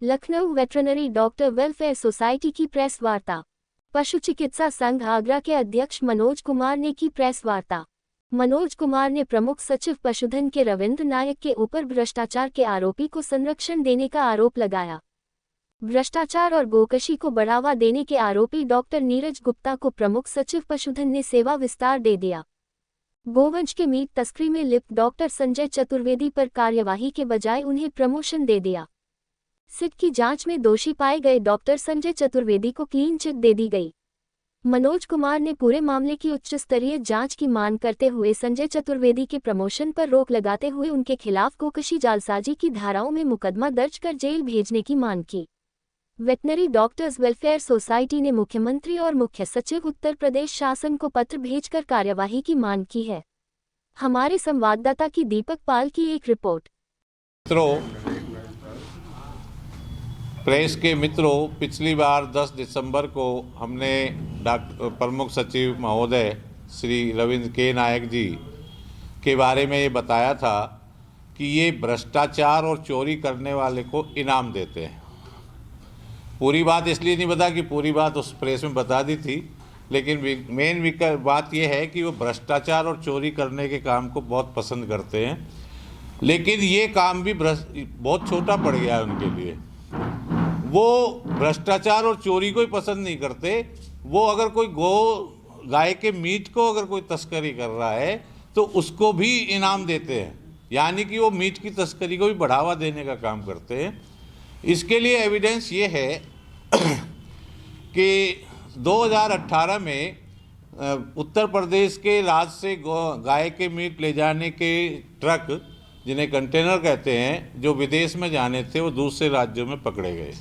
Lucknow veterinary doctor welfare society की press वार्ता। पशु चिकित्सा संघ आगरा के अध्यक्ष मनोज कुमार ने की प्रेस वार्ता। मनोज कुमार ने प्रमुख सचिव पशुधन के रविंद्र नायक के ऊपर भ्रष्टाचार के आरोपी को संरक्षण देने का आरोप लगाया। भ्रष्टाचार और गोकशी को बढ़ावा देने के आरोपी डॉक्टर नीरज गुप्ता को प्रमुख सचिव पशुधन ने सेवा विस्तार दे दिया। गोवंश के मीट तस्करी में लिप्त डॉक्टर संजय चतुर्वेदी पर कार्यवाही के बजाय उन्हें प्रमोशन दे दिया। सिट की जांच में दोषी पाए गए डॉक्टर संजय चतुर्वेदी को क्लीन चिट दे दी गई। मनोज कुमार ने पूरे मामले की उच्च स्तरीय जांच की मांग करते हुए संजय चतुर्वेदी के प्रमोशन पर रोक लगाते हुए उनके खिलाफ गोकशी जालसाजी की धाराओं में मुकदमा दर्ज कर जेल भेजने की मांग की। वेटनरी डॉक्टर्स वेलफेयर सोसाइटी ने मुख्यमंत्री और मुख्य सचिव उत्तर प्रदेश शासन को पत्र भेजकर कार्यवाही की मांग की है। हमारे संवाददाता की दीपक पाल की एक रिपोर्ट। प्रेस के मित्रों, पिछली बार 10 दिसंबर को हमने प्रमुख सचिव महोदय श्री रविंद्र के नायक जी के बारे में ये बताया था कि ये भ्रष्टाचार और चोरी करने वाले को इनाम देते हैं। पूरी बात इसलिए नहीं बता कि पूरी बात उस प्रेस में बता दी थी, लेकिन मेन बात ये है कि वो भ्रष्टाचार और चोरी करने के काम को बहुत पसंद करते हैं। लेकिन ये काम भी बहुत छोटा पड़ गया है उनके लिए। वो भ्रष्टाचार और चोरी को ही पसंद नहीं करते। वो अगर कोई गाय के मीट को अगर कोई तस्करी कर रहा है तो उसको भी इनाम देते हैं, यानी कि वो मीट की तस्करी को भी बढ़ावा देने का काम करते हैं। इसके लिए एविडेंस ये है कि 2018 में उत्तर प्रदेश के राज्य से गाय के मीट ले जाने के ट्रक, जिन्हें कंटेनर कहते हैं, जो विदेश में जाने थे, वो दूसरे राज्यों में पकड़े गए।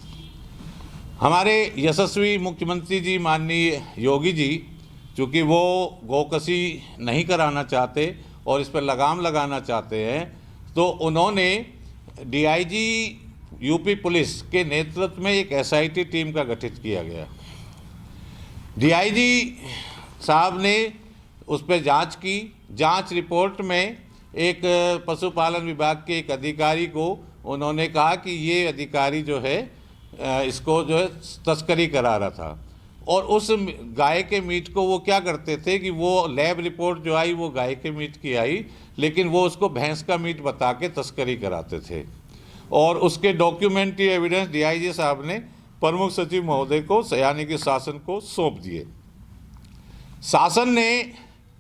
हमारे यशस्वी मुख्यमंत्री जी माननीय योगी जी, चूँकि वो गोकशी नहीं कराना चाहते और इस पर लगाम लगाना चाहते हैं, तो उन्होंने डीआईजी यूपी पुलिस के नेतृत्व में एक एसआईटी टीम का गठित किया गया। डीआईजी साहब ने उस पर जांच की। जांच रिपोर्ट में एक पशुपालन विभाग के एक अधिकारी को उन्होंने कहा कि ये अधिकारी जो है इसको जो है तस्करी करा रहा था, और उस गाय के मीट को वो क्या करते थे कि वो लैब रिपोर्ट जो आई वो गाय के मीट की आई, लेकिन वो उसको भैंस का मीट बता के तस्करी कराते थे। और उसके डॉक्यूमेंट्री एविडेंस डीआईजी साहब ने प्रमुख सचिव महोदय को, यानी कि शासन को सौंप दिए। शासन ने,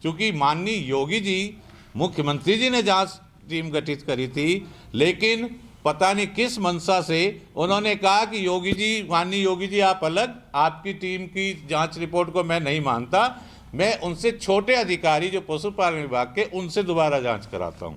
चूँकि माननीय योगी जी मुख्यमंत्री जी ने जांच टीम गठित करी थी, लेकिन पता नहीं किस मंशा से उन्होंने कहा कि योगी जी, माननीय योगी जी आप अलग, आपकी टीम की जांच रिपोर्ट को मैं नहीं मानता, मैं उनसे छोटे अधिकारी जो पशुपालन विभाग के, उनसे दोबारा जांच कराता हूं।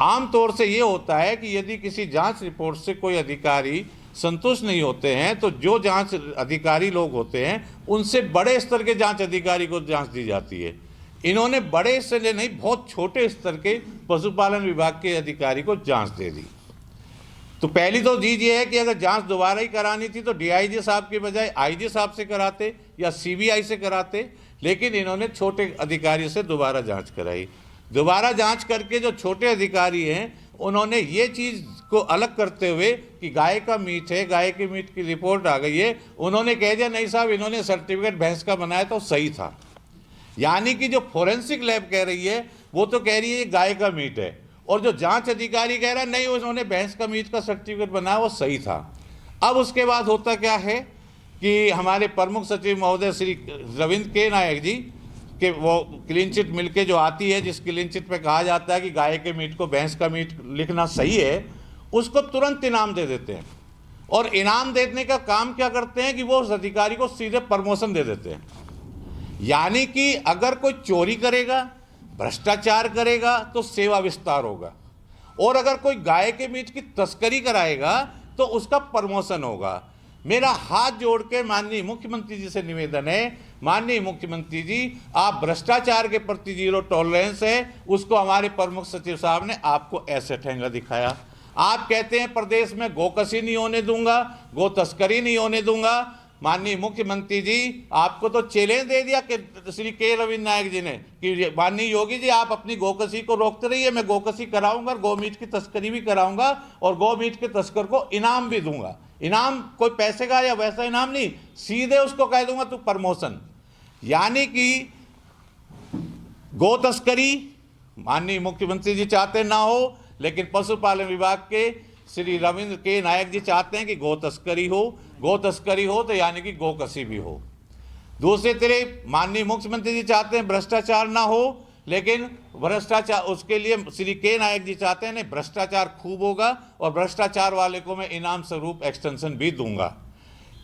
आमतौर से ये होता है कि यदि किसी जांच रिपोर्ट से कोई अधिकारी संतुष्ट नहीं होते हैं तो जो जांच अधिकारी लोग होते हैं उनसे बड़े स्तर के जांच अधिकारी को जांच दी जाती है। इन्होंने बड़े स्तर से नहीं, बहुत छोटे स्तर के पशुपालन विभाग के अधिकारी को जांच दे दी। तो पहली तो चीज़ ये है कि अगर जांच दोबारा ही करानी थी तो डीआईजी साहब के बजाय आईजी साहब से कराते या सीबीआई से कराते, लेकिन इन्होंने छोटे अधिकारी से दोबारा जांच कराई। दोबारा जांच करके जो छोटे अधिकारी हैं उन्होंने ये चीज़ को अलग करते हुए कि गाय का मीट है, गाय के मीट की रिपोर्ट आ गई है, उन्होंने कह दिया नहीं साहब, इन्होंने सर्टिफिकेट भैंस का बनाया तो सही था। यानी कि जो फोरेंसिक लैब कह रही है वो तो कह रही है ये गाय का मीट है, और जो जांच अधिकारी कह रहा है नहीं, उन्होंने भैंस का मीट का सर्टिफिकेट बनाया वो सही था। अब उसके बाद होता क्या है कि हमारे प्रमुख सचिव महोदय श्री रविंद्र के नायक जी कि वो क्लीन चिट मिलके जो आती है, जिस क्लीन चिट पे कहा जाता है कि गाय के मीट को भैंस का मीट लिखना सही है, उसको तुरंत इनाम दे देते हैं। और इनाम देने का काम क्या करते हैं कि वो उस अधिकारी को सीधे प्रमोशन दे देते हैं। यानी कि अगर कोई चोरी करेगा, भ्रष्टाचार करेगा तो सेवा विस्तार होगा, और अगर कोई गाय के मीट की तस्करी कराएगा तो उसका प्रमोशन होगा। मेरा हाथ जोड़ के माननीय मुख्यमंत्री जी से निवेदन है, माननीय मुख्यमंत्री जी, आप भ्रष्टाचार के प्रति जीरो टॉलरेंस है, उसको हमारे प्रमुख सचिव साहब ने आपको ऐसे ठेंगा दिखाया। आप कहते हैं प्रदेश में गोकशी नहीं होने दूंगा, गो तस्करी नहीं होने दूंगा, माननीय मुख्यमंत्री जी आपको तो चैलेंज दे दिया कि श्री के रविंद्र नायक जी ने कि माननीय योगी जी आप अपनी गोकशी को रोकते रहिए, मैं गोकशी कराऊंगा और गोमीट की तस्करी भी कराऊंगा और गोमीट के तस्कर को इनाम भी दूंगा। इनाम कोई पैसे का या वैसा इनाम नहीं, सीधे उसको कह दूंगा तू प्रमोशन। यानी कि गो तस्करी माननीय मुख्यमंत्री जी चाहते ना हो, लेकिन पशुपालन विभाग के श्री रविंद्र के नायक जी चाहते हैं कि गो तस्करी हो। गो तस्करी हो तो यानी कि गोकशी भी हो। दूसरी तरफ माननीय मुख्यमंत्री जी चाहते हैं भ्रष्टाचार ना हो, लेकिन भ्रष्टाचार उसके लिए श्री के नायक जी चाहते हैं नहीं भ्रष्टाचार खूब होगा और भ्रष्टाचार वाले को मैं इनाम स्वरूप एक्सटेंशन भी दूंगा।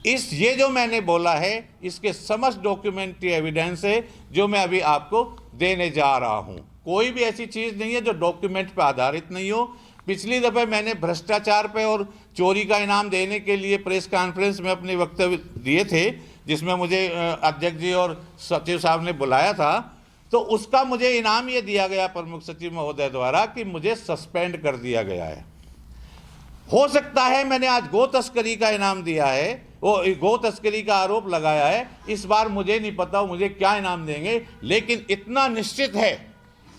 ये जो मैंने बोला है इसके समस्त डॉक्यूमेंट्री एविडेंस है जो मैं अभी आपको देने जा रहा हूं। कोई भी ऐसी चीज नहीं है जो डॉक्यूमेंट पर आधारित नहीं हो। पिछली दफे मैंने भ्रष्टाचार पे और चोरी का इनाम देने के लिए प्रेस कॉन्फ्रेंस में अपने वक्तव्य दिए थे, जिसमें मुझे अध्यक्ष जी और सचिव साहब ने बुलाया था। तो उसका मुझे इनाम ये दिया गया प्रमुख सचिव महोदय द्वारा कि मुझे सस्पेंड कर दिया गया है। हो सकता है मैंने आज गो तस्करी का इनाम दिया है, वो गो तस्करी का आरोप लगाया है, इस बार मुझे नहीं पता मुझे क्या इनाम देंगे, लेकिन इतना निश्चित है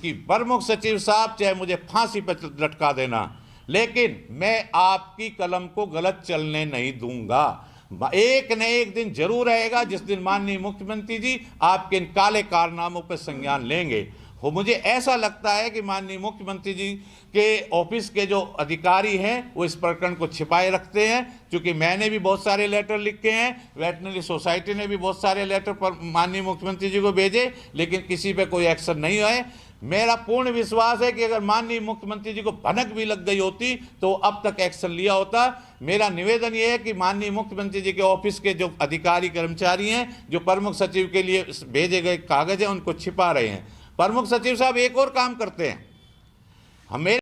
कि प्रमुख सचिव साहब चाहे मुझे फांसी पर लटका देना, लेकिन मैं आपकी कलम को गलत चलने नहीं दूंगा। एक न एक दिन जरूर आएगा जिस दिन माननीय मुख्यमंत्री जी आपके इन काले कारनामों पर संज्ञान लेंगे। वो मुझे ऐसा लगता है कि माननीय मुख्यमंत्री जी के ऑफिस के जो अधिकारी हैं वो इस प्रकरण को छिपाए रखते हैं, क्योंकि मैंने भी बहुत सारे लेटर लिखे हैं, वेटनरी सोसाइटी ने भी बहुत सारे लेटर पर माननीय मुख्यमंत्री जी को भेजे, लेकिन किसी पे कोई एक्शन नहीं हुआ है। मेरा पूर्ण विश्वास है कि अगर माननीय मुख्यमंत्री जी को भनक भी लग गई होती तो अब तक एक्शन लिया होता। मेरा निवेदन यह है कि माननीय मुख्यमंत्री जी के ऑफिस के जो अधिकारी कर्मचारी हैं जो प्रमुख सचिव के लिए भेजे गए कागज हैं उनको छिपा रहे हैं। प्रमुख सचिव साहब एक और काम करते हैं, हमें